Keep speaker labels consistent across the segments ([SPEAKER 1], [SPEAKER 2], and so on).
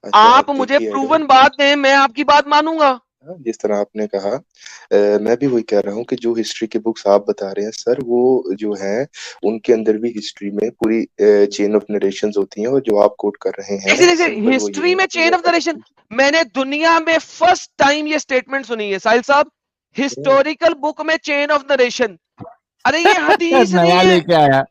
[SPEAKER 1] अच्छा
[SPEAKER 2] आप
[SPEAKER 1] आप
[SPEAKER 2] मुझे
[SPEAKER 1] देखिए एडम,
[SPEAKER 2] प्रूवन बात दें, मैं आपकी बात मानूंगा।
[SPEAKER 1] हाँ, जिस तरह आपने कहा, मैं भी वही कह रहा हूँ कि जो हिस्ट्री की बुक्स आप बता रहे हैं सर, वो जो है उनके अंदर भी हिस्ट्री में पूरी चेन ऑफ नरेशंस होती हैं, और जो आप कोट कर रहे हैं सिंपल वो ये
[SPEAKER 2] हिस्ट्री
[SPEAKER 1] है
[SPEAKER 2] में
[SPEAKER 1] कि
[SPEAKER 2] चेन
[SPEAKER 1] वो
[SPEAKER 2] ऑफ नरेशन, मैंने दुनिया में फर्स्ट टाइम ये स्टेटमेंट सुनी है साहिल साहब, हिस्टोरिकल बुक में चेन ऑफ नरेशन। अरे ये हदीस नहीं
[SPEAKER 3] नया
[SPEAKER 2] है।
[SPEAKER 3] लेके आया।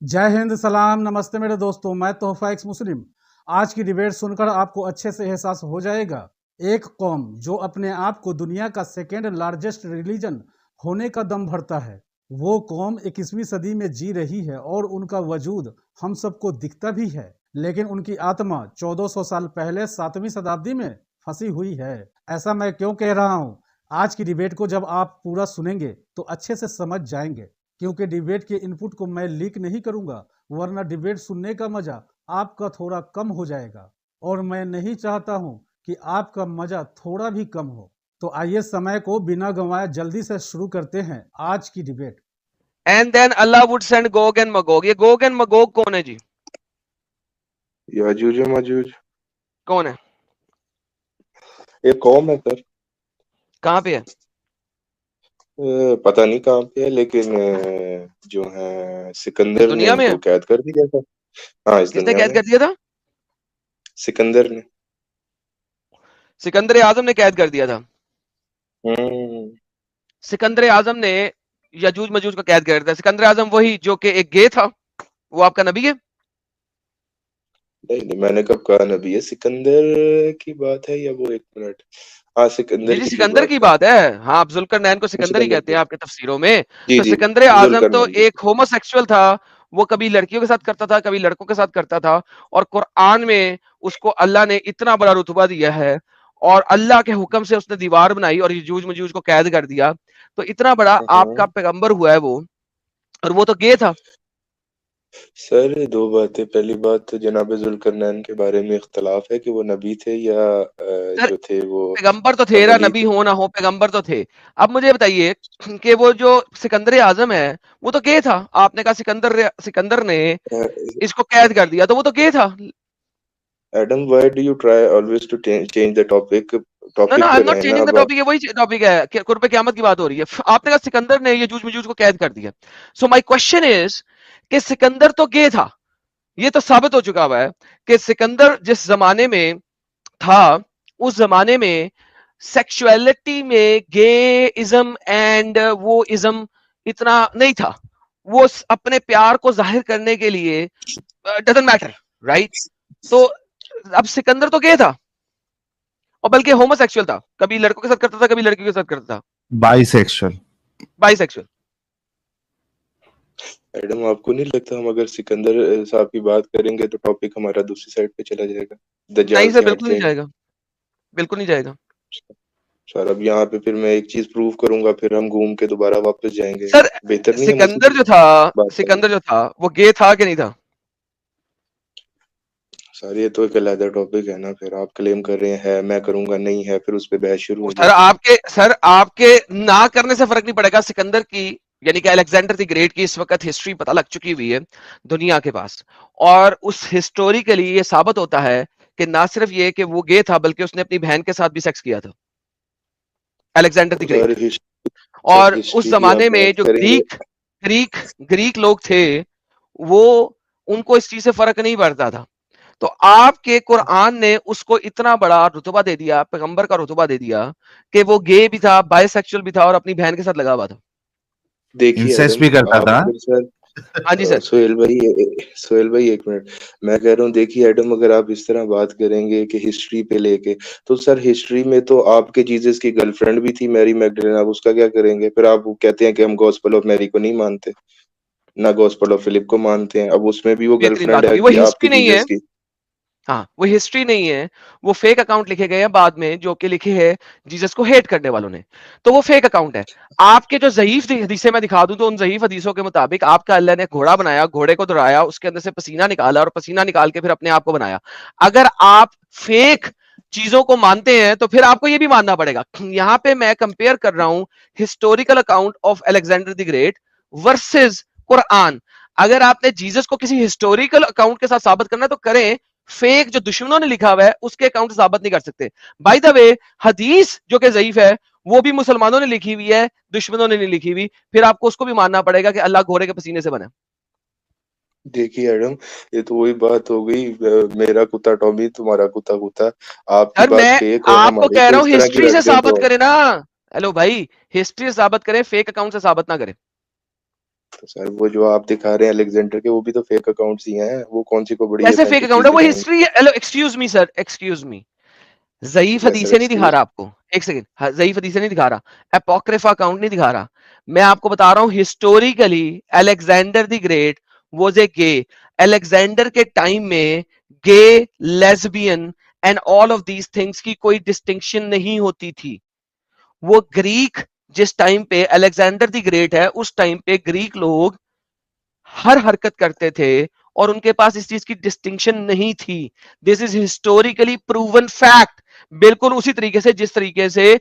[SPEAKER 3] जय हिंद, सलाम, नमस्ते मेरे दोस्तों, मैं तोहफा एक्स मुस्लिम। आज की डिबेट सुनकर आपको अच्छे से एहसास हो जाएगा। एक कौम जो अपने आप को दुनिया का सेकेंड लार्जेस्ट रिलीजन होने का दम भरता है, वो कौम 21वीं सदी में जी रही है और उनका वजूद हम सबको दिखता भी है, लेकिन उनकी आत्मा 1400 साल पहले 7वीं शताब्दी में फंसी हुई है। ऐसा मैं क्यों कह रहा हूँ? आज की डिबेट को जब आप पूरा सुनेंगे तो अच्छे से समझ जाएंगे, क्योंकि डिबेट के इनपुट को मैं लीक नहीं करूंगा, वरना डिबेट सुनने का मजा आपका थोड़ा कम हो जाएगा, और मैं नहीं चाहता हूं कि आपका मजा थोड़ा भी कम हो। तो आइए समय को बिना गंवाए जल्दी से शुरू करते हैं आज की डिबेट।
[SPEAKER 2] एंड देन अल्लाह would send Gog and Magog. ये गोग एंड मगोग कौन है जी?
[SPEAKER 1] याजूज माजूज
[SPEAKER 2] कौन है?
[SPEAKER 1] एक कौम है सर।
[SPEAKER 2] कहां पे है?
[SPEAKER 1] पता नहीं कहाँ पे है, लेकिन जो है
[SPEAKER 2] इस
[SPEAKER 1] सिकंदर ने
[SPEAKER 2] दुनिया में
[SPEAKER 1] इनको
[SPEAKER 2] है?
[SPEAKER 1] कैद कर दिया था। हाँ, इस
[SPEAKER 2] किसने
[SPEAKER 1] दुनिया
[SPEAKER 2] कैद
[SPEAKER 1] में
[SPEAKER 2] कर दिया था?
[SPEAKER 1] सिकंदर ने।
[SPEAKER 2] सिकंदर आजम ने कैद कर दिया था।
[SPEAKER 1] हम्म।
[SPEAKER 2] सिकंदर आजम ने यजूज मजूज को कैद कर दिया था। सिकंदर आजम वही जो कि एक गे था, वो आपका नबी है?
[SPEAKER 1] नहीं नहीं, मैंने कब कहा नबी है? सिकंदर की बात है या वो, एक मिनट, हाँ
[SPEAKER 2] जी
[SPEAKER 1] सिकंदर
[SPEAKER 2] जी,
[SPEAKER 1] की जो
[SPEAKER 2] सिकंदर
[SPEAKER 1] बात
[SPEAKER 2] की
[SPEAKER 1] है।
[SPEAKER 2] बात है। हाँ, आप जुल्करनैन को सिकंदर ही
[SPEAKER 1] सिकंदर
[SPEAKER 2] कहते
[SPEAKER 1] की,
[SPEAKER 2] हैं आपके तफसीरों में।
[SPEAKER 1] जी
[SPEAKER 2] तो
[SPEAKER 1] जी,
[SPEAKER 2] सिकंदर आजम तो
[SPEAKER 1] जुल्करनैन की।
[SPEAKER 2] एक होमोसेक्सुअल था। वो कभी लड़कियों के साथ करता था, कभी लड़कों के साथ करता था। और कुरान में उसको अल्लाह ने इतना बड़ा रुतबा दिया है, और अल्लाह के हुक्म से उसने दीवार बनाई और यजूज मजूज को कैद कर दिया। तो इतना बड़ा आपका पैगंबर हुआ है वो, और वो तो गे था।
[SPEAKER 1] सर दो बातें, पहली बात तो जनाब जुल्करनैन के बारे में इख्तलाफ है कि वो नबी थे या
[SPEAKER 2] सर,
[SPEAKER 1] जो थे वो
[SPEAKER 2] पैगंबर तो थे ना,
[SPEAKER 1] वली
[SPEAKER 2] नबी
[SPEAKER 1] थे।
[SPEAKER 2] हो ना हो, पैगंबर तो थे। अब मुझे बताइए कि वो जो सिकंदर आजम है, वो तो गे था। आपने कहा सिकंदर सिकंदर ने इसको कैद कर दिया, तो वो तो गे था।
[SPEAKER 1] Adam, why do you try always to change the topic?
[SPEAKER 2] No no,
[SPEAKER 1] topic
[SPEAKER 2] I
[SPEAKER 1] पे
[SPEAKER 2] एम नॉट
[SPEAKER 1] रहना
[SPEAKER 2] चेंजिंग द
[SPEAKER 1] अब आप।
[SPEAKER 2] टॉपिक। है वही टॉपिक है कि कुर्बे क़यामत की बात हो रही है। आपने कहा सिकंदर ने यजूज मजूज को कैद कर दिया। सो माय क्वेश्चन इज कि सिकंदर तो गे था। ये तो साबित हो चुका हुआ है कि सिकंदर जिस जमाने में था, उस जमाने में सेक्सुअलिटी में गेइज्म एंड वो इज्म इतना नहीं था। वो अपने प्यार को जाहिर करने के लिए डजंट मैटर, राइट? तो अब सिकंदर तो गे था, और बल्कि होमोसेक्सुअल था। कभी लड़कों के साथ करता था, कभी लड़कियों के साथ करता था।
[SPEAKER 3] बाइसेक्सुअल।
[SPEAKER 2] बाइसेक्सुअल।
[SPEAKER 1] एडम, आपको नहीं लगता हम अगर सिकंदर साहब की बात करेंगे तो टॉपिक हमारा दूसरी साइड पे चला जाएगा,
[SPEAKER 2] नहीं
[SPEAKER 1] दज्जाल
[SPEAKER 2] सर,
[SPEAKER 1] से हट
[SPEAKER 2] बिल्कुल नहीं
[SPEAKER 1] जाएगा?
[SPEAKER 2] जाएगा। बिल्कुल नहीं जाएगा।
[SPEAKER 1] सर अब यहाँ पे फिर मैं एक चीज प्रूव करूंगा, फिर हम घूम के दोबारा वापस जाएंगे।
[SPEAKER 2] सर,
[SPEAKER 1] बेहतर नहीं हम उसी
[SPEAKER 2] सिकंदर जो था,
[SPEAKER 1] बात करें?
[SPEAKER 2] सिकंदर जो था वो गे था कि नहीं था?
[SPEAKER 1] सर ये तो एक अलग टॉपिक है ना, फिर आप क्लेम कर रहे हैं मैं करूंगा नहीं है, फिर उस पर बहस शुरू हो जाएगी।
[SPEAKER 2] सर आपके ना करने से फर्क नहीं पड़ेगा। सिकंदर की, यानी कि अलेक्जेंडर द ग्रेट की इस वक्त हिस्ट्री पता लग चुकी हुई है दुनिया के पास। और उस हिस्टोरी के लिए ये साबित होता है कि ना सिर्फ ये कि वो गे था, बल्कि उसने अपनी बहन के साथ भी सेक्स किया था, अलेक्जेंडर द
[SPEAKER 1] तो
[SPEAKER 2] ग्रेट।
[SPEAKER 1] सर
[SPEAKER 2] और उस
[SPEAKER 1] हिस्ट्री की आप
[SPEAKER 2] जमाने में
[SPEAKER 1] बात
[SPEAKER 2] जो
[SPEAKER 1] करेंगे।
[SPEAKER 2] ग्रीक ग्रीक ग्रीक लोग थे, वो, उनको इस चीज से फर्क नहीं पड़ता था। तो आपके कुरान ने उसको इतना बड़ा रुतबा दे दिया, पैगंबर का रुतबा दे दिया, कि वो गे भी था, बायसेक्सुअल भी था, और अपनी बहन के साथ लगा हुआ था।
[SPEAKER 1] देखिए
[SPEAKER 3] इंसेस्ट
[SPEAKER 1] एडम,
[SPEAKER 3] भी करता
[SPEAKER 1] आप
[SPEAKER 3] था।
[SPEAKER 1] अगर सर
[SPEAKER 2] हाँ जी सर।
[SPEAKER 1] सोहेल भाई एक मिनट, मैं कह रहा हूँ देखिए एडम, अगर आप इस तरह बात करेंगे कि हिस्ट्री पे लेके, तो सर हिस्ट्री में तो आपके जीसस की गर्लफ्रेंड भी थी मैरी मैगडलेन, आप उसका क्या करेंगे? फिर आप वो कहते हैं कि हम गॉस्पेल ऑफ मैरी को नहीं मानते, ना गॉस्पेल ऑफ फिलिप को मानते हैं, अब उसमें भी वो
[SPEAKER 2] बेहतरीन
[SPEAKER 1] गर्लफ्रेंड
[SPEAKER 2] बात
[SPEAKER 1] है
[SPEAKER 2] होगी। वो
[SPEAKER 1] कि आपके
[SPEAKER 2] हिस्ट्री नहीं है।
[SPEAKER 1] जीसस की।
[SPEAKER 2] हाँ, वो हिस्ट्री नहीं है। वो फेक अकाउंट लिखे गए हैं बाद में, जो कि लिखे हैं जीसस को हेट करने वालों ने। तो वो फेक अकाउंट है। आपके जो ज़ईफ हदीसें मैं दिखा दूं, तो उन ज़ईफ हदीसों के मुताबिक आपका अल्लाह ने घोड़ा बनाया, घोड़े को दौड़ाया, उसके अंदर से पसीना निकाला, और पसीना निकाल के फिर अपने आप को बनाया। अगर आप फेक चीजों को मानते हैं तो फिर आपको ये भी मानना पड़ेगा। यहां पे मैं कंपेयर कर रहा हूं historical account of Alexander the great versus Quran. अगर आपने जीसस को किसी हिस्टोरिकल अकाउंट के साथ साबित करना है तो करें, फेक जो दुश्मनों ने लिखा हुआ है उसके अकाउंट से साबित नहीं कर सकते। बाय द वे, हदीस जो कि ज़ईफ है वो भी मुसलमानों ने लिखी हुई है, दुश्मनों ने नहीं लिखी हुई, फिर आपको उसको भी मानना पड़ेगा कि अल्लाह घोड़े के पसीने से बना।
[SPEAKER 1] देखिए एडम, ये तो वही बात हो गई, मेरा कुत्ता टॉमी, तुम्हारा कुत्ता कुत्ता। आपकी
[SPEAKER 2] सर
[SPEAKER 1] बात
[SPEAKER 2] मैं
[SPEAKER 1] फेक और
[SPEAKER 2] आपको
[SPEAKER 1] हमारी
[SPEAKER 2] कह
[SPEAKER 1] को
[SPEAKER 2] रहा
[SPEAKER 1] इस
[SPEAKER 2] हूं
[SPEAKER 1] तरह की
[SPEAKER 2] हिस्ट्री
[SPEAKER 1] रख
[SPEAKER 2] से
[SPEAKER 1] दें
[SPEAKER 2] साबित
[SPEAKER 1] तो
[SPEAKER 2] करें ना। हेलो भाई, हिस्ट्री से साबित करें, फेक अकाउंट से साबित ना करें।
[SPEAKER 1] सर वो जो आप दिखा रहे हैं अलेक्जेंडर के, वो भी तो फेक अकाउंट्स ही हैं, वो कौन सी को बड़ी
[SPEAKER 2] कैसे फेक
[SPEAKER 1] ऑथेंटिक
[SPEAKER 2] अकाउंट
[SPEAKER 1] चीज
[SPEAKER 2] है वो?
[SPEAKER 1] दिखाएंगे।
[SPEAKER 2] हिस्ट्री है। Hello excuse me sir, excuse me, ज़ईफ
[SPEAKER 1] यस सर,
[SPEAKER 2] हदीसें नहीं दिखा
[SPEAKER 1] एक्सक्यूज।
[SPEAKER 2] रहा आपको। एक सेकंड, ज़ईफ हदीसें नहीं दिखा रहा, एपोक्रिफा अकाउंट नहीं दिखा रहा। मैं आपको बता रहा हूं historically Alexander the great was a gay. Alexander के टाइम में gay, lesbian and all of these things की कोई डिस्टिंक्शन नहीं होती थी। वो ग्रीक, जिस टाइम पे अलेक्जेंडर द ग्रेट है उस टाइम पे ग्रीक लोग हर हरकत करते थे और उनके पास इस चीज की डिस्टिंक्शन नहीं थी। This is historically proven fact. बिल्कुल उसी तरीके से जिस तरीके से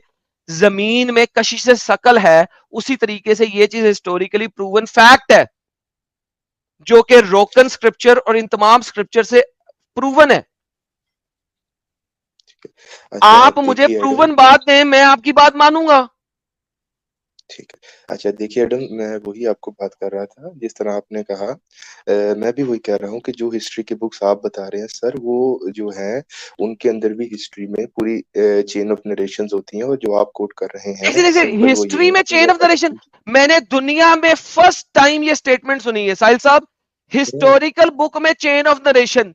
[SPEAKER 2] जमीन में कशिश शकल है, उसी तरीके से ये चीज हिस्टोरिकली प्रूवन फैक्ट है, जो कि रोकन स्क्रिप्चर और इन तमाम स्क्रिप्चर से प्रूवन है।
[SPEAKER 1] अच्छा
[SPEAKER 2] आप
[SPEAKER 1] अब
[SPEAKER 2] मुझे
[SPEAKER 1] देखिए एडम,
[SPEAKER 2] प्रूवन बात दें, मैं आपकी बात मानूंगा।
[SPEAKER 1] ठीक है। अच्छा देखिए एडम, मैं वही आपको बात कर रहा था जिस तरह आपने कहा, मैं भी वही कह रहा हूँ कि जो हिस्ट्री की बुक्स आप बता रहे हैं सर, वो जो हैं उनके अंदर भी हिस्ट्री में पूरी चेन ऑफ नरेशंस होती हैं, और जो आप कोट कर रहे हैं सिंपल वो ये
[SPEAKER 2] हिस्ट्री
[SPEAKER 1] है
[SPEAKER 2] में
[SPEAKER 1] कि
[SPEAKER 2] चेन
[SPEAKER 1] वो
[SPEAKER 2] ऑफ नरेशन, मैंने दुनिया में फर्स्ट टाइम ये स्टेटमेंट सुनी है साहिल साहब, हिस्टोरिकल बुक में चेन ऑफ नरेशन।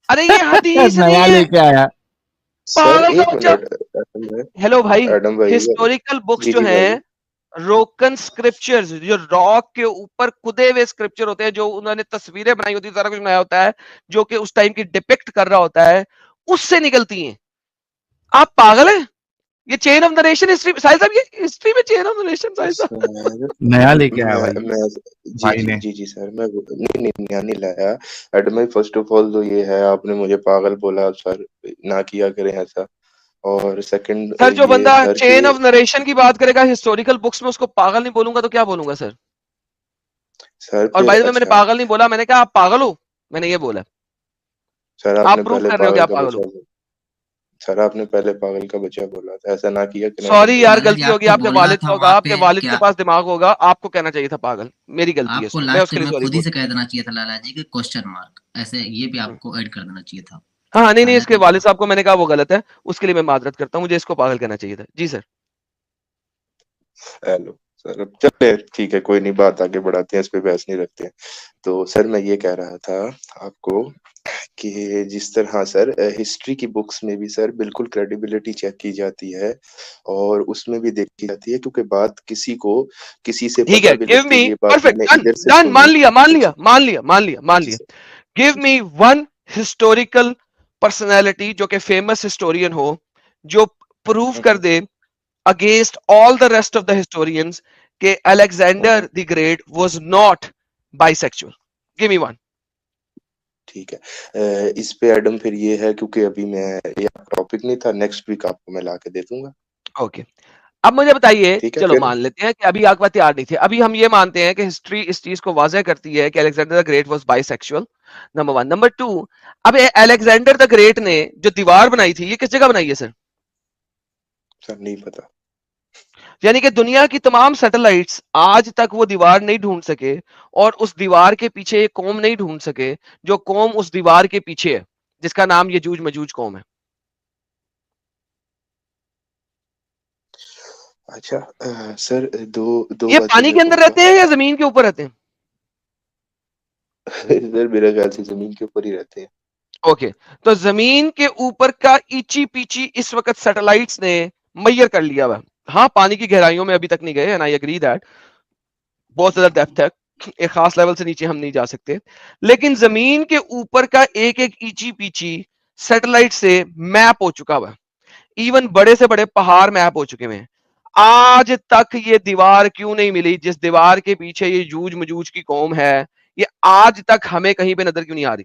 [SPEAKER 2] अरे ये हदीस नहीं
[SPEAKER 4] नया
[SPEAKER 2] है,
[SPEAKER 4] लेके आया।
[SPEAKER 1] सर
[SPEAKER 2] पागल का
[SPEAKER 1] एक
[SPEAKER 2] बच्चा।
[SPEAKER 1] मिनट एडम भाई,
[SPEAKER 2] हेलो भाई,
[SPEAKER 1] एडम भाई
[SPEAKER 2] हिस्टोरिकल बुक्स
[SPEAKER 1] जी
[SPEAKER 2] जो
[SPEAKER 1] जी भाई।
[SPEAKER 2] हैं, रोकन स्क्रिप्चर्स, जो रॉक के ऊपर खुदे हुए स्क्रिप्चर होते हैं, जो उन्होंने तस्वीरें बनाई होती है, सारा कुछ बनाया होता है, जो कि उस टाइम की डिपिक्ट कर रहा होता है, उससे निकलती हैं। आप पागल हैं? ये चेन ऑफ नरेशन हिस्ट्री साहिल साहब, ये हिस्ट्री में चेन ऑफ नरेशन साहिल साहब।
[SPEAKER 1] सर
[SPEAKER 4] नया लेके आया भाई,
[SPEAKER 1] मैं जी
[SPEAKER 4] भाई
[SPEAKER 1] जी
[SPEAKER 4] ने।
[SPEAKER 1] जी जी सर, मैं नहीं नहीं नया नहीं लाया। एडम भाई फर्स्ट ऑफ ऑल तो ये है, आपने मुझे पागल बोला सर, ना किया करें ऐसा। और सेकंड
[SPEAKER 2] सर जो
[SPEAKER 1] ये
[SPEAKER 2] बंदा
[SPEAKER 1] सर के
[SPEAKER 2] चेन ऑफ नरेशन की बात करेगा हिस्टोरिकल बुक्स में, उसको पागल नहीं बोलूंगा तो क्या बोलूंगा सर?
[SPEAKER 1] सर
[SPEAKER 2] और
[SPEAKER 1] फिर
[SPEAKER 2] भाई मैंने
[SPEAKER 1] अच्छा,
[SPEAKER 2] पागल नहीं बोला, मैंने कहा आप पागल हो, मैंने ये बोला।
[SPEAKER 1] सर
[SPEAKER 2] आप
[SPEAKER 1] आपने
[SPEAKER 2] प्रूव
[SPEAKER 1] पहले
[SPEAKER 2] कर रहे हो कि
[SPEAKER 1] पागल
[SPEAKER 2] आप
[SPEAKER 1] का
[SPEAKER 2] पागल हो।
[SPEAKER 1] बच्चा सर आपने पहले पागल का बच्चा बोला था, ऐसा ना किया करें
[SPEAKER 2] सॉरी
[SPEAKER 1] एडम भाई।
[SPEAKER 2] यार,
[SPEAKER 5] लाला जी
[SPEAKER 2] गलती होगी,
[SPEAKER 5] आपको
[SPEAKER 2] आपके
[SPEAKER 5] बोलना
[SPEAKER 2] वालिद
[SPEAKER 5] था
[SPEAKER 2] का होगा,
[SPEAKER 5] वहां
[SPEAKER 2] आपके
[SPEAKER 5] पे
[SPEAKER 2] वालिद के
[SPEAKER 5] क्या,
[SPEAKER 2] पास दिमाग होगा, आपको कहना चाहिए था पागल। मेरी गलती है
[SPEAKER 5] आपको
[SPEAKER 2] इसमें, मैं
[SPEAKER 5] लास्ट
[SPEAKER 2] उसके लिए
[SPEAKER 5] में
[SPEAKER 2] सॉरी
[SPEAKER 5] खुद ही
[SPEAKER 2] बोल
[SPEAKER 5] से कह देना चाहिए था लाला जी कि क्वेश्चन मार्क, ऐसे ये भी
[SPEAKER 2] रहा हूँ।
[SPEAKER 5] आपको ऐड कर देना चाहिए था।
[SPEAKER 2] हाँ नहीं नहीं, इसके
[SPEAKER 5] हालांकि
[SPEAKER 2] वालिद साहब को मैंने कहा वो गलत है, उसके लिए मैं माजरत करता हूँ, मुझे इसको पागल कहना चाहिए था। जी सर।
[SPEAKER 1] हेलो सर, अब चले ठीक है, कोई नहीं, बात आगे बढ़ाते हैं, इस पे बहस नहीं रखते हैं। तो सर मैं ये कह रहा था आपको कि जिस तरह, हाँ सर, हिस्ट्री की बुक्स में भी सर बिल्कुल क्रेडिबिलिटी चेक की जाती है, और उसमें भी देखी जाती है, क्योंकि बात किसी को किसी से
[SPEAKER 2] ठीक
[SPEAKER 1] पता
[SPEAKER 2] है,
[SPEAKER 1] भी
[SPEAKER 2] गिव
[SPEAKER 1] लगती है,
[SPEAKER 2] मी,
[SPEAKER 1] ये बात
[SPEAKER 2] परफेक्ट,
[SPEAKER 1] मैंने
[SPEAKER 2] डन
[SPEAKER 1] इधर से
[SPEAKER 2] डन, मान
[SPEAKER 1] सुनी।
[SPEAKER 2] लिया मान
[SPEAKER 1] जी
[SPEAKER 2] लिया मान लिया मान लिया मान
[SPEAKER 1] जी
[SPEAKER 2] लिया।
[SPEAKER 1] सर,
[SPEAKER 2] गिव
[SPEAKER 1] जी
[SPEAKER 2] me
[SPEAKER 1] sir.
[SPEAKER 2] One historical personality जो कि फेमस हिस्टोरियन हो, जो प्रूव कर
[SPEAKER 1] hmm,
[SPEAKER 2] they against all the rest of the historians के
[SPEAKER 1] hmm,
[SPEAKER 2] Alexander the great was not bisexual. Give me one.
[SPEAKER 1] ठीक है। इस पे एडम फिर ये है, क्योंकि अभी मैं, ये टॉपिक नहीं था, नेक्स्ट वीक आपको मैं ला के दे दूंगा।
[SPEAKER 2] ओके, अब मुझे बताइए,
[SPEAKER 1] ठीक है
[SPEAKER 2] चलो
[SPEAKER 1] फिर।
[SPEAKER 2] मान लेते हैं कि अभी आपका तैयार नहीं थे, अभी हम ये मानते हैं कि हिस्ट्री इस चीज को वाजह करती है कि Alexander the great was bisexual, number one. Number two, अब अलेक्जेंडर द ग्रेट ने जो दीवार बनाई थी, ये किस जगह बनाई है सर?
[SPEAKER 1] सर नहीं पता।
[SPEAKER 2] यानी कि दुनिया की तमाम सैटेलाइट्स आज तक वो दीवार नहीं ढूंढ सके, और उस दीवार के पीछे एक कौम नहीं ढूंढ सके, जो कौम उस दीवार के पीछे है, जिसका नाम यजूज मजूज कौम है।
[SPEAKER 1] अच्छा सर, दो दो
[SPEAKER 2] ये
[SPEAKER 1] बातें
[SPEAKER 2] पानी
[SPEAKER 1] मैं
[SPEAKER 2] के अंदर
[SPEAKER 1] बोलता
[SPEAKER 2] रहते हैं या जमीन के ऊपर रहते हैं?
[SPEAKER 1] हूँ। सर मेरे ख्याल से जमीन के ऊपर ही रहते हैं।
[SPEAKER 2] ओके, तो जमीन के ऊपर का इची पीची इस वक्त सैटेलाइट्स ने मैयर कर लिया हुआ। हाँ, पानी की गहराइयों में अभी तक नहीं गए, एंड आई एग्री दैट बहुत ज्यादा डेप्थ है, एक खास लेवल से नीचे हम नहीं जा सकते, लेकिन जमीन के ऊपर का एक एक इची पीची सैटेलाइट से मैप हो चुका हुआ। इवन बड़े से बड़े पहाड़ मैप हो चुके हैं। आज तक ये दीवार क्यों नहीं मिली जिस दीवार के पीछे ये जूझ मजूज की कौम है? ये आज तक हमें कहीं पे नजर क्यों नहीं आ रही?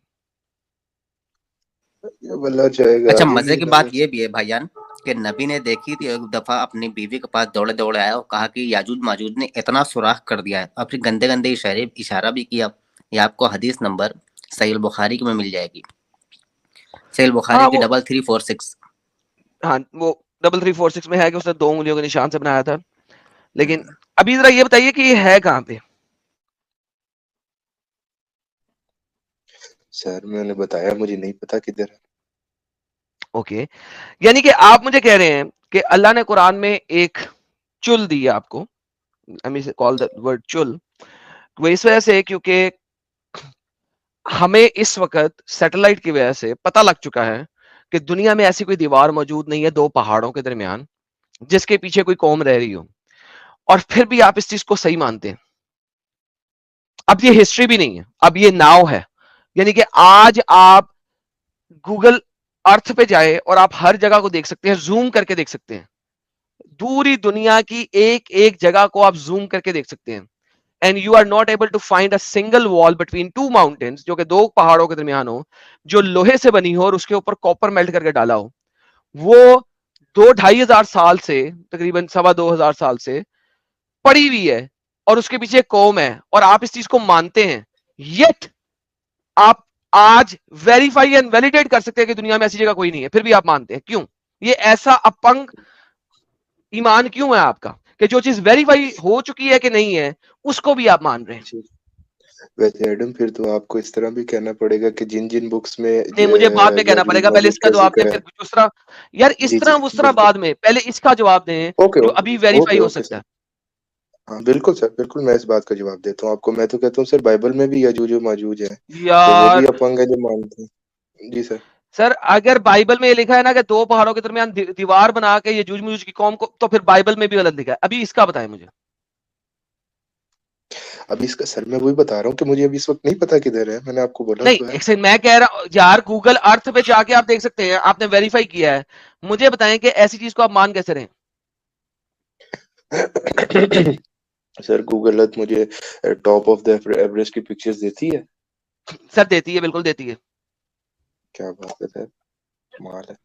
[SPEAKER 1] ये बल्ला जाएगा,
[SPEAKER 5] अच्छा,
[SPEAKER 1] आ
[SPEAKER 5] मजे
[SPEAKER 1] जाएगी
[SPEAKER 5] की बात
[SPEAKER 1] नजर।
[SPEAKER 5] ये भी है भाईजान कि नबी ने देखी थी एक दफा, अपनी बीवी के पास दौड़े दौड़े आया और कहा कि याजूज माजूज ने इतना सुराख कर दिया है, और फिर गंदे गंदे इशारा भी किया। ये आपको हदीस नंबर सही बुखारी में मिल जाएगी। सही बुखारी
[SPEAKER 2] हाँ
[SPEAKER 5] की
[SPEAKER 2] वो
[SPEAKER 5] 3346।
[SPEAKER 2] हाँ वो 3346 में है कि उसने 2 उंगलियों के निशान से बनाया था। लेकिन अभी जरा ये बताइए कि ये है कहाँ पे?
[SPEAKER 1] सर मैंने बताया मुझे नहीं पता किधर है।
[SPEAKER 2] ओके, यानी कि आप मुझे कह रहे हैं कि अल्लाह ने कुरान में एक चुल दी है आपको, I mean call the word चुल, वो इस वजह से क्योंकि हमें इस वक्त सैटेलाइट की वजह से पता लग चुका है कि दुनिया में ऐसी कोई दीवार मौजूद नहीं है दो पहाड़ों के दरमियान जिसके पीछे कोई कौम रह रही हो, और फिर भी आप इस चीज को सही मानते हैं। अब ये हिस्ट्री भी नहीं है, अब ये नाउ है। यानी कि आज आप गूगल अर्थ पे जाए और आप हर जगह को देख सकते हैं, जूम करके देख सकते हैं, पूरी दुनिया की एक एक जगह को आप जूम करके देख सकते हैं, and you are not able to find a single wall between two mountains, जो कि दो पहाड़ों के दरमियान हो, जो लोहे से बनी हो और उसके ऊपर कॉपर मेल्ट करके डाला हो। वो 2-2,500 साल से, तकरीबन 2,200 साल से पड़ी हुई है, और उसके पीछे एक कौम है, और आप इस चीज को मानते हैं। येट आप आज वेरीफाई एंड वैलिडेट कर सकते हैं कि दुनिया में ऐसी जगह कोई नहीं है, फिर भी आप मानते हैं। क्यों? ये ऐसा अपंग ईमान क्यों है आपका कि जो चीज वेरीफाई हो चुकी है कि नहीं है उसको भी आप मान रहे हैं?
[SPEAKER 1] जी। वैसे एडम फिर तो आपको इस तरह भी कहना पड़ेगा कि जिन जिन बुक्स में
[SPEAKER 2] नहीं, मुझे बाद में कहना
[SPEAKER 1] याजूज
[SPEAKER 2] पड़ेगा, पहले
[SPEAKER 1] माजूज
[SPEAKER 2] इसका
[SPEAKER 1] का
[SPEAKER 2] जवाब दें,
[SPEAKER 1] जिक्र
[SPEAKER 2] फिर
[SPEAKER 1] है।
[SPEAKER 2] दूसरा। यार इस
[SPEAKER 1] जी
[SPEAKER 2] तरह
[SPEAKER 1] जी
[SPEAKER 2] उस तरह
[SPEAKER 1] बिल्कुल।
[SPEAKER 2] बाद में, पहले इसका जवाब दें
[SPEAKER 1] ओके
[SPEAKER 2] जो
[SPEAKER 1] ओके
[SPEAKER 2] अभी वेरीफाई
[SPEAKER 1] ओके
[SPEAKER 2] हो
[SPEAKER 1] ओके
[SPEAKER 2] सकता
[SPEAKER 1] सर।
[SPEAKER 2] है।
[SPEAKER 1] हाँ बिल्कुल सर, बिल्कुल मैं इस बात का जवाब देता हूँ आपको। मैं तो कहता हूँ सर बाइबल में भी याजूज और माजूज है, तो वो भी
[SPEAKER 2] यार
[SPEAKER 1] अपंग है जो मानते हैं। जी सर।
[SPEAKER 2] सर, अगर बाइबल में ये लिखा है ना कि दो पहाड़ों के दरमियान दीवार बना के ये जूझ मुझ की कौम को, तो फिर बाइबल में भी गलत लिखा है। अभी इसका बताएं मुझे।
[SPEAKER 1] अभी इसका सर मैं वही बता रहा हूँ कि मुझे अभी इस वक्त नहीं पता किधर है, मैंने आपको बोला
[SPEAKER 2] नहीं,
[SPEAKER 1] तो है।
[SPEAKER 2] एक सेकंड, मैं कह रहा हूं यार, गूगल अर्थ पे जाके आप देख सकते हैं, आपने वेरीफाई किया है। मुझे बताएं कि ऐसी चीज को आप मान कैसे रहे हैं?
[SPEAKER 1] सर गूगल अर्थ मुझे टॉप ऑफ द एवरेस्ट की पिक्चर्स देती है।
[SPEAKER 2] सर देती है, बिल्कुल देती है।
[SPEAKER 1] क्या बात है सर, कमाल है।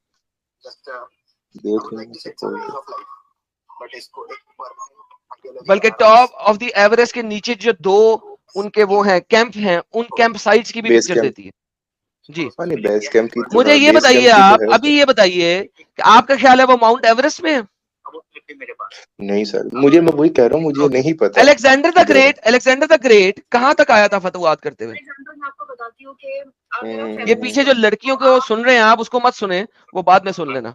[SPEAKER 1] देख लेंगे सर कोई नहीं।
[SPEAKER 2] बल्कि टॉप ऑफ द एवरेस्ट के नीचे जो दो उनके वो हैं, कैंप हैं, उन कैंप साइट्स की भी
[SPEAKER 1] बेस
[SPEAKER 2] पिक्चर
[SPEAKER 1] कैंप।
[SPEAKER 2] देती है। जी,
[SPEAKER 1] हाँ नहीं बेस कैंप की तो,
[SPEAKER 2] मुझे
[SPEAKER 1] हाँ
[SPEAKER 2] ये
[SPEAKER 1] बेस
[SPEAKER 2] बताइए,
[SPEAKER 1] कैंप की तो
[SPEAKER 2] आप
[SPEAKER 1] है सर।
[SPEAKER 2] अभी ये बताइए कि आपका ख्याल है वो माउंट एवरेस्ट में है?
[SPEAKER 1] नहीं सर, मुझे, मैं वही कह रहा हूँ मुझे
[SPEAKER 2] ओके।
[SPEAKER 1] नहीं पता
[SPEAKER 2] अलेक्जेंडर द
[SPEAKER 1] किधर है।
[SPEAKER 2] ग्रेट, अलेक्जेंडर द ग्रेट कहां तक आया था फतवात करते हुए? ये पीछे जो लड़कियों को सुन रहे हैं आप, उसको मत सुने, वो बाद में सुन लेना।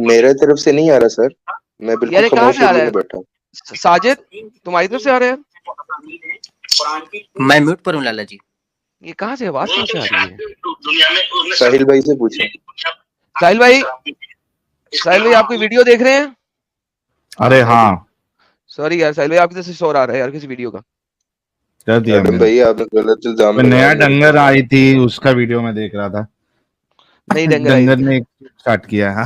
[SPEAKER 1] मेरे तरफ से नहीं आ रहा सर, मैं बिल्कुल
[SPEAKER 2] यार ये कहां
[SPEAKER 1] खामोश
[SPEAKER 2] से आ रहा
[SPEAKER 1] एरिया में
[SPEAKER 2] है?
[SPEAKER 1] बैठा हूँ।
[SPEAKER 2] साजिद, तुम्हारी तरफ से आ रहा है?
[SPEAKER 5] मैं म्यूट पर हूँ लाला जी।
[SPEAKER 2] ये कहां से, आवाज कहां से आ रही है?
[SPEAKER 1] साहिल भाई से पूछे।
[SPEAKER 2] साहिल भाई, साहिल भाई आप कोई वीडियो देख रहे हैं?
[SPEAKER 4] अरे हाँ,
[SPEAKER 2] सॉरी यार साहिल भाई, आपकी तरफ से शोर आ रहा है यार किसी वीडियो का।
[SPEAKER 4] कर दिया
[SPEAKER 1] एडम
[SPEAKER 4] मैंने।
[SPEAKER 1] भाई आपने गलत इल्जाम
[SPEAKER 4] मैं
[SPEAKER 1] लगाया
[SPEAKER 4] नया
[SPEAKER 1] मेरे
[SPEAKER 4] डंगर
[SPEAKER 1] ऊपर।
[SPEAKER 4] आई थी उसका वीडियो मैं देख रहा था।
[SPEAKER 2] नहीं डंगर आई
[SPEAKER 4] डंगर
[SPEAKER 2] थी।
[SPEAKER 4] ने स्टार्ट किया है,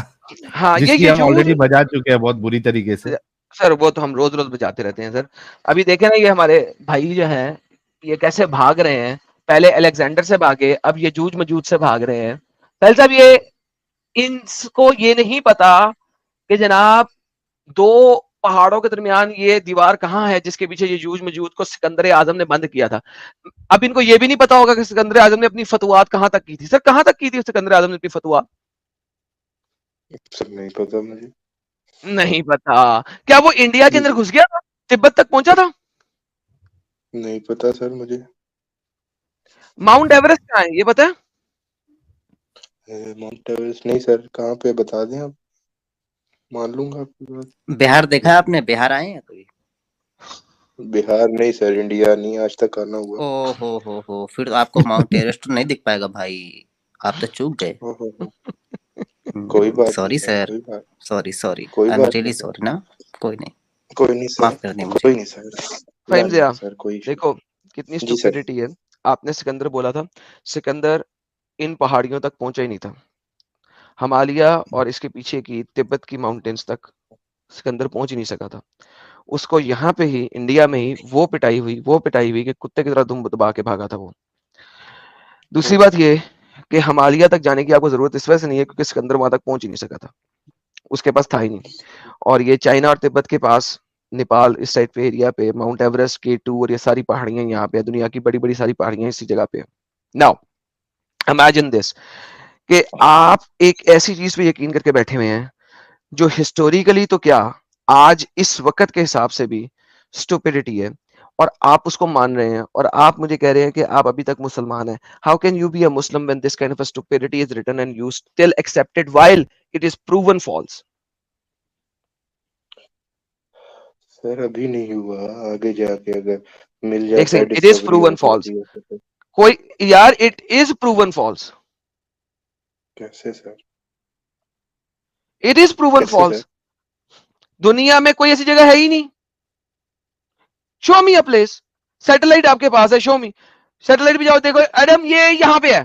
[SPEAKER 2] हाँ,
[SPEAKER 4] जिसकी
[SPEAKER 2] ये
[SPEAKER 4] हम
[SPEAKER 2] जूझ,
[SPEAKER 4] ऑलरेडी बजा चुके हैं बहुत बुरी तरीके से।
[SPEAKER 2] सर वो तो हम रोज रोज बजाते रहते हैं सर। अभी देखे ना, ये हमारे भाई जो हैं ये कैसे भाग रहे हैं। पहले अलेक्जेंडर से भागे, अब ये जूझ मजूज से भाग रहे हैं। साहिल साहब, ये इनको ये नहीं पता कि जनाब दो पहाड़ों के दरमियान ये दीवार कहाँ है जिसके पीछे ये जूझ मजूद को सिकंदर आजम ने बंद किया था। अब इनको ये भी नहीं पता होगा कि सिकंदर आजम ने अपनी फतवात कहां तक की थी। सर कहां तक की थी सिकंदर आजम ने अपनी फतवात?
[SPEAKER 1] सब नहीं पता मुझे।
[SPEAKER 2] नहीं पता। क्या वो इंडिया के
[SPEAKER 1] जी
[SPEAKER 2] अंदर
[SPEAKER 1] जी
[SPEAKER 2] घुस गया था, तिब्बत तक पहुंचा था?
[SPEAKER 1] नहीं पता सर मुझे।
[SPEAKER 2] माउंट एवरेस्ट कहाँ है ये पता है?
[SPEAKER 1] माउंट एवरेस्ट नहीं सर, कहाँ पे बता दें आप, मान लूंगा आपकी बात।
[SPEAKER 5] बिहार देखा है आपने? बिहार आए हैं कभी?
[SPEAKER 1] बिहार नहीं सर, इंडिया नहीं आज तक आना हुआ।
[SPEAKER 5] ओ हो, फिर तो आपको माउंट एवरेस्ट नहीं दिख पाएगा भाई, आप तो चूक गए।
[SPEAKER 1] ओहो, कोई बात नहीं
[SPEAKER 5] सॉरी
[SPEAKER 1] सर,
[SPEAKER 5] सर,
[SPEAKER 1] कोई बात,
[SPEAKER 5] सॉरी,
[SPEAKER 1] कोई
[SPEAKER 5] आई एम
[SPEAKER 1] बात
[SPEAKER 5] रियली
[SPEAKER 1] नहीं सर,
[SPEAKER 5] सॉरी ना। कोई नहीं,
[SPEAKER 1] कोई नहीं सर,
[SPEAKER 5] माफ कर दें मुझे।
[SPEAKER 1] कोई नहीं सर। ना
[SPEAKER 2] फाहिम
[SPEAKER 1] ना
[SPEAKER 2] ज़िया,
[SPEAKER 1] सर कोई इशू
[SPEAKER 2] देखो कितनी
[SPEAKER 1] नहीं। जी सर।
[SPEAKER 2] स्टुपिडिटी है। आपने सिकंदर बोला था, सिकंदर इन पहाड़ियों तक पहुंचा ही नहीं था। हिमालय और इसके पीछे की तिब्बत की माउंटेन्स तक सिकंदर पहुंच ही नहीं सका था। उसको यहाँ पे ही इंडिया में ही वो पिटाई हुई कि कुत्ते की तरह दुम दबा के भागा था वो। दूसरी बात ये कि हिमालय तक जाने की आपको जरूरत इस वजह से नहीं है क्योंकि सिकंदर वहां तक पहुंच ही नहीं सका था, उसके पास था ही नहीं। और ये चाइना और तिब्बत के पास, नेपाल इस साइड पे एरिया पे माउंट एवरेस्ट, K2 और ये सारी पहाड़ियां यहाँ पे, दुनिया की बड़ी बड़ी सारी पहाड़ियां इसी जगह पे। नाउ इमेजिन दिस कि आप एक ऐसी चीज पे यकीन करके बैठे हुए हैं जो हिस्टोरिकली तो क्या आज इस वक्त के हिसाब से भी स्टुपिडिटी है, और आप उसको मान रहे हैं, और आप मुझे कह रहे हैं कि आप अभी तक मुसलमान हैं। How can you be a Muslim when this kind of a stupidity is written and you still accept it while it is proven false?
[SPEAKER 1] Sir अभी नहीं हुआ, आगे जाके अगर मिल
[SPEAKER 2] एक
[SPEAKER 1] जाता है,
[SPEAKER 2] second, it is
[SPEAKER 1] discovery
[SPEAKER 2] proven
[SPEAKER 1] हो
[SPEAKER 2] फॉल्स।
[SPEAKER 1] जाती है तो
[SPEAKER 2] कोई यार, इट इज प्रूवन फॉल्स।
[SPEAKER 1] कैसे सर?
[SPEAKER 2] इट इज प्रूवन
[SPEAKER 1] कैसे सर?
[SPEAKER 2] फॉल्स। दुनिया में कोई ऐसी जगह है ही नहीं। Show me a place. Satellite आपके पास है, शो मी। सैटेलाइट भी जाओ, देखो एडम ये यहाँ पे है।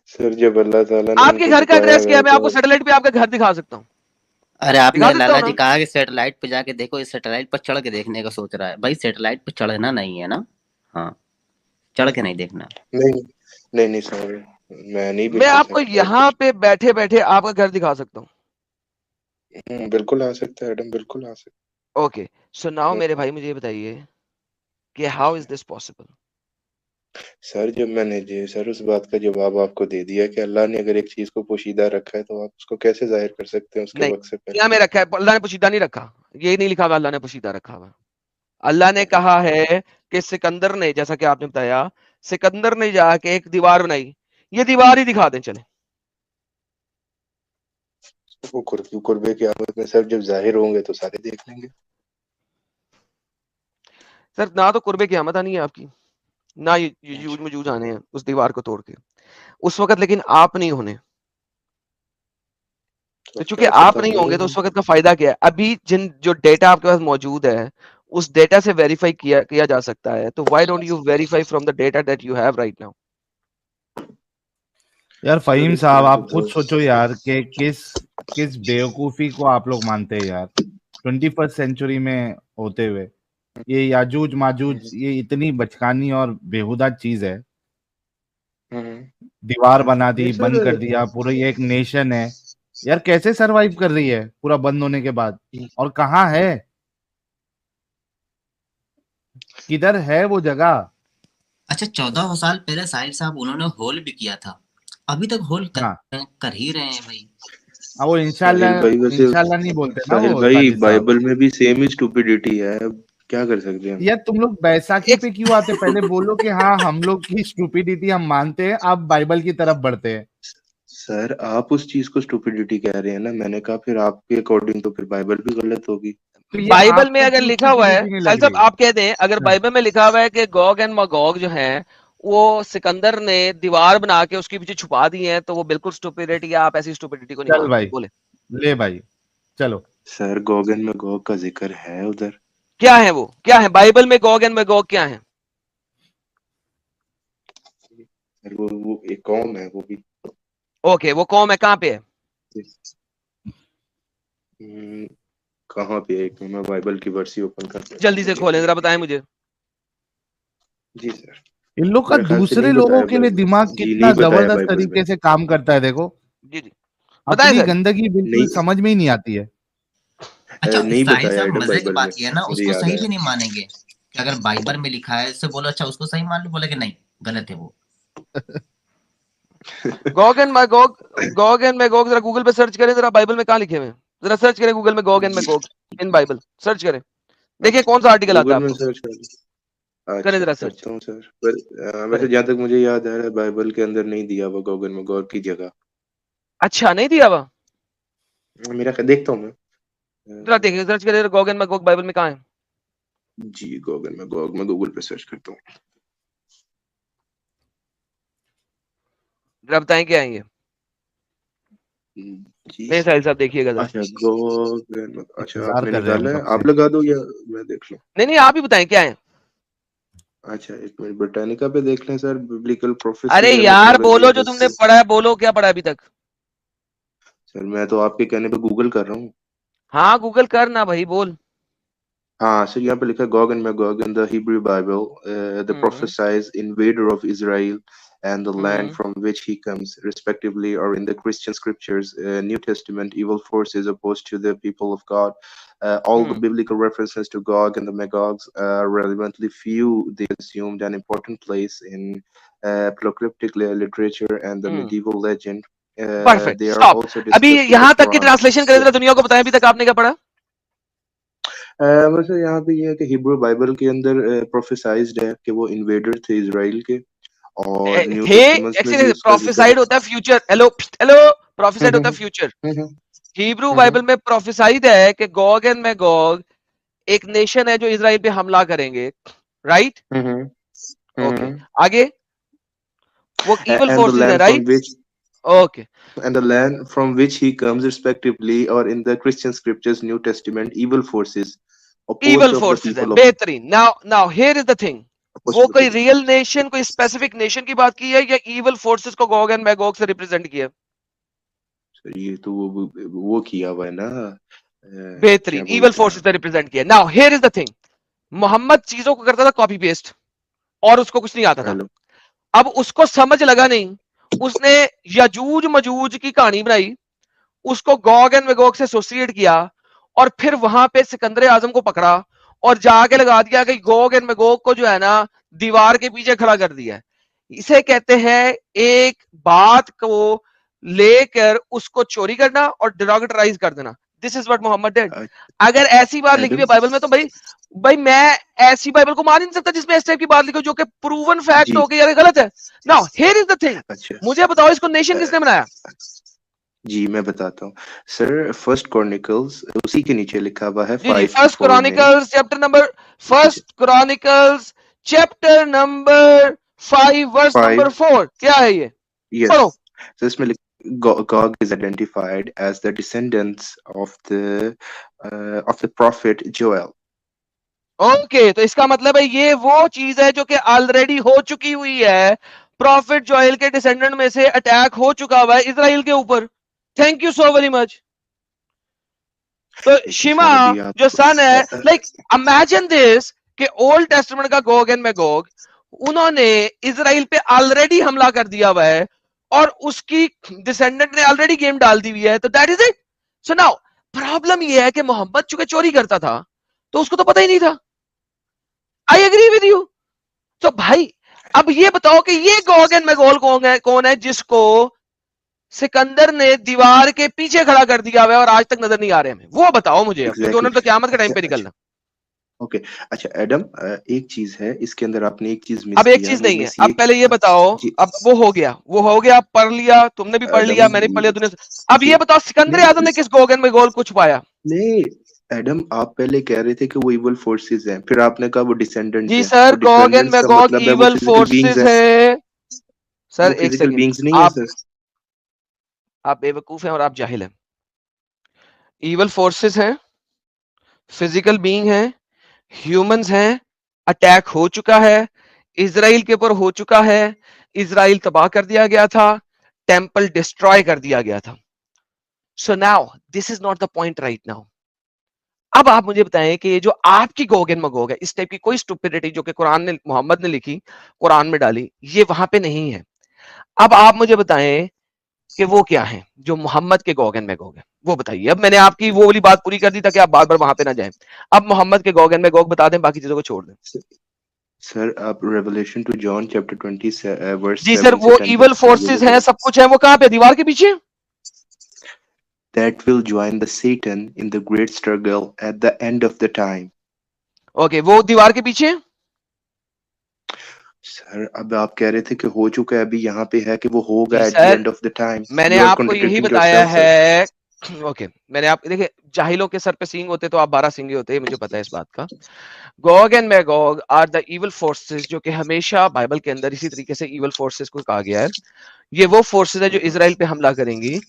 [SPEAKER 1] सर जब अल्लाह ताला ने
[SPEAKER 2] आपके
[SPEAKER 1] हमको
[SPEAKER 2] घर का
[SPEAKER 1] छुपाया
[SPEAKER 2] एड्रेस क्या
[SPEAKER 1] हुआ
[SPEAKER 2] है?
[SPEAKER 1] है
[SPEAKER 2] मैं आपको
[SPEAKER 1] तो
[SPEAKER 2] सैटेलाइट पे आपका घर दिखा सकता हूँ।
[SPEAKER 5] अरे
[SPEAKER 2] दिखा
[SPEAKER 5] आपने
[SPEAKER 2] सकता हूँ
[SPEAKER 5] लाला
[SPEAKER 2] ना?
[SPEAKER 5] जी कहा कि सैटेलाइट पे जाके देखो, इस सैटेलाइट पर चढ़ के देखने का सोच रहा है। भाई सैटेलाइट पे चढ़ना नहीं है ना, हाँ, चढ़ के नहीं देखना।
[SPEAKER 1] नहीं नहीं नहीं सर, मैं नहीं
[SPEAKER 2] मैं
[SPEAKER 1] बिल्कुल
[SPEAKER 2] आपको
[SPEAKER 1] सैटेलाइट पे।
[SPEAKER 2] यहाँ पे बैठे बैठे आपका घर दिखा सकता हूँ।
[SPEAKER 1] बिल्कुल आ सकता है एडम, बिल्कुल आ सकता
[SPEAKER 2] ओके, सो नाउ
[SPEAKER 1] है।
[SPEAKER 2] मेरे भाई मुझे ये बताइए कि how is this possible?
[SPEAKER 1] Sir जब मैंने जी सर उस बात का जवाब आपको दे दिया कि अल्लाह ने अगर एक चीज को पोशीदा रखा है तो आप उसको कैसे जाहिर कर सकते हैं उसके
[SPEAKER 2] नहीं,
[SPEAKER 1] वक्त से
[SPEAKER 2] क्या में
[SPEAKER 1] पहले?
[SPEAKER 2] रखा है? अल्लाह ने पोशीदा नहीं रखा। ये नहीं लिखा हुआ अल्लाह ने पोशीदा रखा हुआ। अल्लाह ने कहा है कि सिकंदर ने, जैसा कि आपने बताया, सिकंदर ने जाके एक दीवार बनाई। ये दीवार ही दिखा दें चले।
[SPEAKER 1] वो कुर्बे क़यामत में सर जब जाहिर होंगे तो सारे देख लेंगे।
[SPEAKER 2] सर ना तो कुर्बे क़यामत आनी है आपकी, ना ये यूज
[SPEAKER 1] अच्छा,
[SPEAKER 2] मजूज आने हैं उस दीवार को तोड़ के उस वक्त, लेकिन आप नहीं होने। तो
[SPEAKER 1] तो
[SPEAKER 2] चूंकि
[SPEAKER 1] क्या
[SPEAKER 2] आप
[SPEAKER 1] पता
[SPEAKER 2] नहीं
[SPEAKER 1] होंगे
[SPEAKER 2] होंगे तो
[SPEAKER 1] हम।
[SPEAKER 2] उस वक्त का फायदा क्या है? अभी जिन जो डेटा आपके पास मौजूद है उस डेटा से वेरीफाई किया जा सकता है, तो why don't you verify from the data that you have right now?
[SPEAKER 4] यार
[SPEAKER 1] सर
[SPEAKER 4] फहीम साहब,
[SPEAKER 1] इसमें तो
[SPEAKER 4] आप खुद
[SPEAKER 1] बहुत
[SPEAKER 4] सोचो यार कि किस किस बेवकूफी को आप लोग मानते हैं यार। 21st सेंचुरी में होते हुए ये याजूज माजूज ये इतनी बचकानी और बेहुदा चीज है। दीवार बना
[SPEAKER 1] नहीं
[SPEAKER 4] दी,
[SPEAKER 1] सर।
[SPEAKER 4] बंद कर दिया, पूरी एक नेशन है यार, कैसे सरवाइव कर रही है पूरा बंद होने के बाद? और कहाँ है, किधर है वो जगह?
[SPEAKER 5] अच्छा, 1400 साल पहले साहिल साहब उन्होंने होल भी किया था, अभी तक होल
[SPEAKER 4] हाँ,
[SPEAKER 5] कर ही रहे हैं भाई।
[SPEAKER 4] अब वो
[SPEAKER 1] साहिल भाई वैसे,
[SPEAKER 4] इंशाल्लाह नहीं बोलते ना
[SPEAKER 1] साहिल
[SPEAKER 4] वो
[SPEAKER 1] भाई
[SPEAKER 4] साजिद साहब।
[SPEAKER 1] बाइबल में भी सेम ही स्टुपिडिटी है, अब क्या कर सकते हैं हम?
[SPEAKER 4] यार तुम लोग बैसाखी
[SPEAKER 2] एक
[SPEAKER 4] पे क्यों आते? पहले बोलो कि हाँ हम लोग की स्टूपिडिटी हम मानते हैं, अब बाइबल की तरफ बढ़ते हैं।
[SPEAKER 1] सर आप उस चीज को स्टुपिडिटी कह रहे हैं ना, मैंने कहा फिर आपके अकॉर्डिंग तो फिर बाइबल भी गलत होगी।
[SPEAKER 4] तो ये
[SPEAKER 2] बाइबल में
[SPEAKER 4] आपको
[SPEAKER 2] अगर
[SPEAKER 4] क्यों
[SPEAKER 2] लिखा हुआ है,
[SPEAKER 4] स्टूपिडिटी नहीं
[SPEAKER 2] साहिल
[SPEAKER 4] लग
[SPEAKER 2] साहब
[SPEAKER 4] रही?
[SPEAKER 2] आप कह दें, अगर
[SPEAKER 4] हाँ,
[SPEAKER 2] बाइबल में लिखा हुआ है कि गोग एंड मगोग जो है वो सिकंदर ने दीवार बना के उसके पीछे छुपा दी है, तो वो बिल्कुल स्टुपिडिटी है। आप ऐसी स्टुपिडिटी को नहीं
[SPEAKER 4] चल
[SPEAKER 2] मानते,
[SPEAKER 4] भाई,
[SPEAKER 2] बोले
[SPEAKER 4] ले भाई, चलो।
[SPEAKER 1] सर गोगन में गोग का जिक्र है उधर।
[SPEAKER 2] क्या है वो? क्या है बाइबल में गोग एंड मैगोग? क्या है?
[SPEAKER 1] सर वो एक कौम है वो भी।
[SPEAKER 2] ओके, वो कौम है, कहाँ पे है?
[SPEAKER 1] हम्म, कहाँ पे है? एक मिनट, मैं बाइबल की वर्सी ओपन कर देता हूँ,
[SPEAKER 2] जल्दी से
[SPEAKER 1] मुझे
[SPEAKER 2] खोलें,
[SPEAKER 1] भी
[SPEAKER 2] जरा
[SPEAKER 1] याद
[SPEAKER 2] बताएं
[SPEAKER 1] नहीं।
[SPEAKER 2] मुझे।
[SPEAKER 1] जी सर।
[SPEAKER 4] इन लोग का
[SPEAKER 1] मेरे ख्याल से
[SPEAKER 4] दूसरे
[SPEAKER 1] नहीं
[SPEAKER 4] लोगों
[SPEAKER 1] बताया
[SPEAKER 4] के लिए दिमाग
[SPEAKER 1] जी,
[SPEAKER 4] कितना
[SPEAKER 1] नहीं बताया
[SPEAKER 4] जबरदस्त
[SPEAKER 1] बाइबल में।
[SPEAKER 4] तरीके से काम करता है देखो।
[SPEAKER 2] जी जी, बताएं
[SPEAKER 4] अपनी
[SPEAKER 2] सर।
[SPEAKER 4] गंदगी बिल्कुल
[SPEAKER 1] नहीं
[SPEAKER 4] समझ में ही नहीं आती है।
[SPEAKER 5] अच्छा
[SPEAKER 1] नहीं
[SPEAKER 5] साहिल
[SPEAKER 1] बताया
[SPEAKER 5] साहब,
[SPEAKER 1] एडम
[SPEAKER 5] मजे की
[SPEAKER 1] बाइबल में,
[SPEAKER 5] बात ये है ना,
[SPEAKER 1] मुझे
[SPEAKER 5] उसको
[SPEAKER 1] याद
[SPEAKER 5] सही
[SPEAKER 1] आया।
[SPEAKER 5] भी नहीं मानेंगे कि अगर बाइबल में लिखा है, उससे बोलो अच्छा उसको सही मान लो, बोले कि नहीं गलत है वो।
[SPEAKER 2] गोग एंड मैगोग, गोग एंड मैगोग जरा गूगल पे सर्च करें, जरा बाइबल में कहाँ लिखे हुए हैं? जरा सर्च करें गूगल में, गोग एंड
[SPEAKER 1] जी
[SPEAKER 2] मैगोग इन बाइबल सर्च करें, देखिए कौन सा आर्टिकल आता
[SPEAKER 1] गूगल
[SPEAKER 2] है
[SPEAKER 1] में
[SPEAKER 2] आपको।
[SPEAKER 1] सर्च कर।
[SPEAKER 2] करें
[SPEAKER 1] अच्छा
[SPEAKER 2] जरा सर्च,
[SPEAKER 1] करता हूँ सर, पर वैसे
[SPEAKER 2] करें।
[SPEAKER 1] जहाँ तक मुझे याद आ रहा है बाइबल के अंदर नहीं दिया वो गोगन में गॉड की जगह।
[SPEAKER 2] अच्छा, नहीं दिया हुआ?
[SPEAKER 1] देखता हूँ मैं।
[SPEAKER 2] जरा देखिए, सर्च करें गोग एंड मैगोग बाइबल में कहाँ है।
[SPEAKER 1] जी गोगन में गॉग, मैं गूगल पे सर्च करता हूँ।
[SPEAKER 2] जरा बताएं क्या है ये।
[SPEAKER 1] जी
[SPEAKER 2] नहीं साहिल साहब देखिएगा जरा।
[SPEAKER 1] अच्छा गोगन, अच्छा
[SPEAKER 4] इंतजार
[SPEAKER 1] आपने
[SPEAKER 4] कर रहे हैं हम
[SPEAKER 1] निकाला है,
[SPEAKER 4] कब से।
[SPEAKER 1] आप लगा दो या मैं देख लूँ?
[SPEAKER 2] नहीं नहीं, आप ही बताएं क्या है।
[SPEAKER 1] अच्छा एक मिनट, ब्रिटानिका पे देख लें सर, बिब्लिकल
[SPEAKER 2] अरे
[SPEAKER 1] प्रोफेसी है
[SPEAKER 2] यार
[SPEAKER 1] व्हाटएवर
[SPEAKER 2] बोलो, जो
[SPEAKER 1] जीसस।
[SPEAKER 2] तुमने पढ़ा है बोलो, क्या पढ़ा है अभी तक?
[SPEAKER 1] सर मैं तो आपके कहने पे गूगल कर रहा हूँ।
[SPEAKER 2] हाँ गूगल कर ना भाई, बोल।
[SPEAKER 1] हाँ सर यहाँ पे लिखा है Gog and Magog in the Hebrew Bible, the
[SPEAKER 2] hmm
[SPEAKER 1] prophesied invader of Israel and the land
[SPEAKER 2] hmm
[SPEAKER 1] from which he comes, respectively, or in the Christian scriptures, New Testament, evil forces opposed to the people of God, All the biblical references to Gog and the Magogs are relevantly few. They assumed an important place in apocalyptic literature and the medieval legend.
[SPEAKER 2] Perfect,
[SPEAKER 1] They are
[SPEAKER 2] stop.
[SPEAKER 1] also
[SPEAKER 2] अभी
[SPEAKER 1] discussed in the
[SPEAKER 2] यहां तक की
[SPEAKER 1] Quran.
[SPEAKER 2] Translation करें, जरा दुनिया को बताएं अभी तक आपने क्या पढ़ा?
[SPEAKER 1] वैसे यहाँ पे ये है कि हिब्रू बाइबल के अंदर प्रोफेसाइज्ड है कि वो इन्वेडर थे इजराइल के, और न्यू
[SPEAKER 2] हे
[SPEAKER 1] टेस्टामेंट्स में भी उसका जिक्र
[SPEAKER 2] प्रोफेसाइड होता है फ्यूचर। हेलो हेलो, प्रोफेसाइड होता है फ्यूचर।
[SPEAKER 1] हम्म,
[SPEAKER 2] हिब्रू बाइबल में प्रोफेसाइड है कि गोग एंड मैगोग एक नेशन है जो इजराइल पे हमला करेंगे, राइट? ओके, आगे वो इविल
[SPEAKER 1] and the
[SPEAKER 2] फोर्सेस है,
[SPEAKER 1] land from
[SPEAKER 2] right?
[SPEAKER 1] which
[SPEAKER 2] okay,
[SPEAKER 1] and the land from which he comes respectively, or in the Christian scriptures New Testament, evil forces opposed
[SPEAKER 2] evil
[SPEAKER 1] of the
[SPEAKER 2] forces है,
[SPEAKER 1] people of
[SPEAKER 2] बेहतरीन। Now here is the thing,
[SPEAKER 1] opposed
[SPEAKER 2] वो
[SPEAKER 1] to the
[SPEAKER 2] कोई
[SPEAKER 1] people.
[SPEAKER 2] Real nation, कोई specific nation की बात की है या इविल फोर्सेस को गोग एंड मैगोग से रिप्रेजेंट किया?
[SPEAKER 1] So ये तो वो किया हुआ है ना,
[SPEAKER 2] बेहतरीन,
[SPEAKER 1] क्या
[SPEAKER 2] इविल
[SPEAKER 1] बोलते
[SPEAKER 2] फोर्सेस
[SPEAKER 1] हैं,
[SPEAKER 2] से रिप्रेजेंट किया। Now here is the thing, Muhammad चीजों को करता था कॉपी पेस्ट और उसको कुछ नहीं आता था।
[SPEAKER 1] हेलो,
[SPEAKER 2] अब उसको समझ लगा नहीं, उसने यजूज मजूज की कहानी बनाई, उसको गॉग एंड मैगोग से एसोसिएट किया और फिर वहां पे सिकंदर आजम को पकड़ा और जाके लगा दिया कि गोग एंड मैगोग को जो है ना दीवार के पीछे खड़ा कर दिया। इसे कहते हैं एक बात को लेकर उसको चोरी करना और डिरोगेटराइज कर देना। This is what Muhammad did. अगर ऐसी बात लिखी हुई है बाइबल में तो भाई मैं ऐसी बाइबल को मान ही नहीं सकता जिसमें इस टाइप की बात लिखी हो जो कि प्रूवन फैक्ट
[SPEAKER 1] जी
[SPEAKER 2] हो गई, यार गलत है। Now here is the thing,
[SPEAKER 1] अच्छा,
[SPEAKER 2] मुझे बताओ इसको नेशन किसने बनाया?
[SPEAKER 1] जी मैं बताता हूँ सर। फर्स्ट क्रॉनिकल्स उसी के नीचे लिखा हुआ है
[SPEAKER 2] जी जी,
[SPEAKER 1] 5
[SPEAKER 2] फर्स्ट
[SPEAKER 1] 4 में।
[SPEAKER 2] Chronicles chapter number 5 verse number
[SPEAKER 1] 5
[SPEAKER 2] 4 क्या है ये?
[SPEAKER 1] यस,
[SPEAKER 2] पढ़ो।
[SPEAKER 1] तो इसमें Gog is identified as the descendants of the prophet Joel.
[SPEAKER 2] Okay, तो इसका मतलब है ये वो चीज है जो कि ऑलरेडी हो चुकी हुई है। प्रॉफिट जोएल के डिसेंडेंट में से अटैक हो चुका हुआ है इजराइल के ऊपर। Thank you so very much. तो शिमा जो सन है, लाइक इमेजिन दिस कि ओल्ड टेस्टामेंट का गोग एंड मैगोग उन्होंने इजराइल पे ऑलरेडी हमला कर दिया हुआ है और उसकी डिसेंडेंट ने ऑलरेडी गेम डाल दी हुई है, तो that is it. So now problem ये है कि मोहम्मद चूंकि चोरी करता था तो उसको तो पता ही नहीं था। I agree with you. तो भाई अब ये बताओ कि ये गोग एंड मैगोग कौन है जिसको सिकंदर ने दीवार के पीछे खड़ा कर दिया हुआ है और आज तक नजर नहीं आ रहे हमें, वो बताओ मुझे।
[SPEAKER 1] Exactly.
[SPEAKER 2] क्योंकि उन्होंने तो क़यामत के टाइम पे निकलना।
[SPEAKER 1] ओके अच्छा एडम, एक चीज है इसके अंदर, आपने एक चीज मिस
[SPEAKER 2] अब एक
[SPEAKER 1] किया,
[SPEAKER 2] चीज
[SPEAKER 1] वो
[SPEAKER 2] नहीं है,
[SPEAKER 1] मिस
[SPEAKER 2] अब
[SPEAKER 1] ये
[SPEAKER 2] पहले ये बताओ,
[SPEAKER 1] जी
[SPEAKER 2] अब वो हो गया, पढ़ लिया, तुमने भी पढ़ लिया, मैंने भी पढ़ लिया, दुनिया से। अब ये बताओ सिकंदर
[SPEAKER 1] नहीं
[SPEAKER 2] आजम ने किस गोग एंड मैगोग को छुपाया?
[SPEAKER 1] नहीं एडम, आप पहले कह रहे थे कि वो इवल फोर्सेस हैं, फिर आपने कहा वो डिसेंडेंट्स
[SPEAKER 2] जी
[SPEAKER 1] हैं।
[SPEAKER 2] सर,
[SPEAKER 1] तो
[SPEAKER 2] गोग एंड
[SPEAKER 1] डिसेंडेंट्स का
[SPEAKER 2] मैगोग
[SPEAKER 1] मतलब है वो
[SPEAKER 2] इवल
[SPEAKER 1] फिजिकल बीइंग्स
[SPEAKER 2] फोर्सेस
[SPEAKER 1] हैं,
[SPEAKER 2] है। सर
[SPEAKER 1] वो
[SPEAKER 2] एक
[SPEAKER 1] फिजिकल
[SPEAKER 2] सेकंड,
[SPEAKER 1] बीइंग्स नहीं है सर।
[SPEAKER 2] आप बेवकूफ हैं और आप जाहिल हैं। इवल फोर्सेस हैं, फिजिकल बीइंग हैं, ह्यूमंस हैं, अटैक हो चुका है, इजराइल के ऊपर हो चुका है, इजराइल तबाह कर दिया गया था, टेंपल डिस्ट्रॉय कर दिया गया था। So now this is not the point right now. अब आप मुझे बताएं कि ये जो आपकी गोग एंड मैगोग है, इस टाइप की कोई स्टुपिडिटी जो कि कुरान ने, मोहम्मद ने लिखी, कुरान में डाली, ये वहां पे नहीं है। अब आप मुझे बताएं कि वो क्या है जो मोहम्मद के गोग एंड मैगोग है, वो बताइए। अब मैंने आपकी वो वाली बात पूरी कर दी ताकि आप बार बार वहां पे ना जाएं। अब मोहम्मद के गोग एंड मैगोग बता दें, बाकी चीजों को छोड़ दें।
[SPEAKER 1] सर आप Revelation to John chapter 20 verse
[SPEAKER 2] जी
[SPEAKER 1] 7
[SPEAKER 2] सर,
[SPEAKER 1] से
[SPEAKER 2] वो
[SPEAKER 1] 10
[SPEAKER 2] इवल
[SPEAKER 1] तक
[SPEAKER 2] फोर्सेस हैं, सब कुछ है, वो कहां पे? दीवार के पीछे।
[SPEAKER 1] that will join the Satan in the great struggle at the end of the time.
[SPEAKER 2] Okay, वो दीवार के पीछे।
[SPEAKER 1] सर अब आप कह रहे थे कि हो चुका है, अभी यहाँ पे है कि वो होगा
[SPEAKER 2] जी
[SPEAKER 1] at the
[SPEAKER 2] sir,
[SPEAKER 1] end of the time.
[SPEAKER 2] मैंने
[SPEAKER 1] You are
[SPEAKER 2] आपको यही
[SPEAKER 1] contradicting
[SPEAKER 2] बताया
[SPEAKER 1] yourself, sir.
[SPEAKER 2] है। ओके, मैंने आप देखिए, जाहिलों के सर पे सींग होते तो आप 12 सींगे होते, मुझे पता है इस बात का। Gog and Magog are the evil forces, जो कि हमेशा बाइबल के अंदर इसी तरीके से इविल फोर्सेस को कहा गया है। ये वो फोर्सेस है जो इजराइल पे हमला करेंगी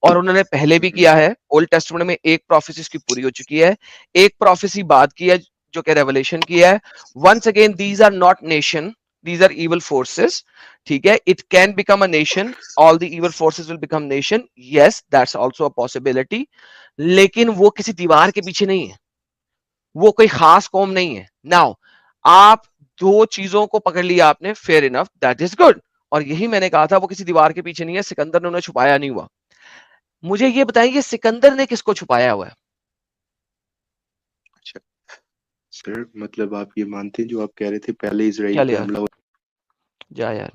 [SPEAKER 2] और उन्होंने पहले भी किया है। ओल्ड टेस्टामेंट में एक प्रोफेसी इसकी पूरी हो चुकी है, एक प्रोफेसी बाद की है जो कि रेवलेशन की है। Once again these are not nation, these are evil forces, ठीक है? It can become a nation, all the evil forces will become nation, yes that's also a possibility, लेकिन वो किसी दीवार के पीछे नहीं है, वो कोई खास कौम नहीं है। नाउ आप दो चीजों को पकड़ लिया आपने, fair enough, that is good. और यही मैंने कहा था, वो किसी दीवार के पीछे नहीं है, सिकंदर ने उन्हें छुपाया नहीं हुआ। मुझे ये बताइए सिकंदर ने किसको छुपाया हुआ है?
[SPEAKER 1] सर मतलब आप ये मानते हैं जो आप कह रहे थे पहले इजराइल
[SPEAKER 2] चल
[SPEAKER 1] पे
[SPEAKER 2] यार
[SPEAKER 1] हमला
[SPEAKER 2] जा यार।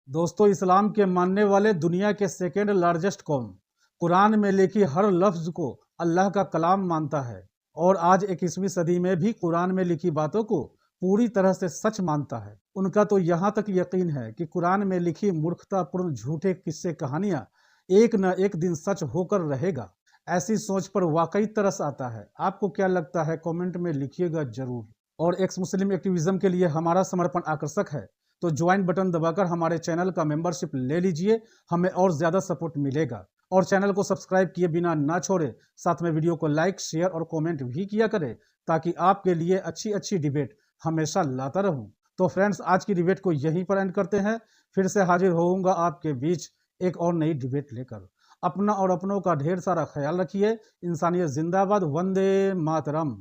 [SPEAKER 3] दोस्तों, इस्लाम के मानने वाले दुनिया के सेकेंड लार्जेस्ट कौम कुरान में लिखी हर लफ्ज को अल्लाह का कलाम मानता है और आज 21वीं सदी में भी कुरान में लिखी बातों को पूरी तरह से सच मानता है। उनका तो यहाँ तक यकीन है कि कुरान में लिखी मूर्खतापूर्ण झूठे किस्से कहानियां एक न एक दिन सच होकर रहेगा। ऐसी सोच पर वाकई तरस आता है। आपको क्या लगता है? कमेंट में लिखिएगा जरूर। और एक्स मुस्लिम एक्टिविज्म के लिए हमारा समर्पण आकर्षक है तो ज्वाइन बटन दबाकर हमारे चैनल का मेंबरशिप ले लीजिए, हमें और ज्यादा सपोर्ट मिलेगा। और चैनल को सब्सक्राइब किए बिना ना छोड़े, साथ में वीडियो को लाइक, शेयर और कमेंट भी किया करें ताकि आपके लिए अच्छी अच्छी डिबेट हमेशा लाता रहूं। तो फ्रेंड्स, आज की डिबेट को यहीं पर एंड करते हैं। फिर से हाजिर होऊंगा आपके बीच एक और नई डिबेट लेकर। अपना और अपनों का ढेर सारा ख्याल रखिए। इंसानियत जिंदाबाद। वंदे मातरम।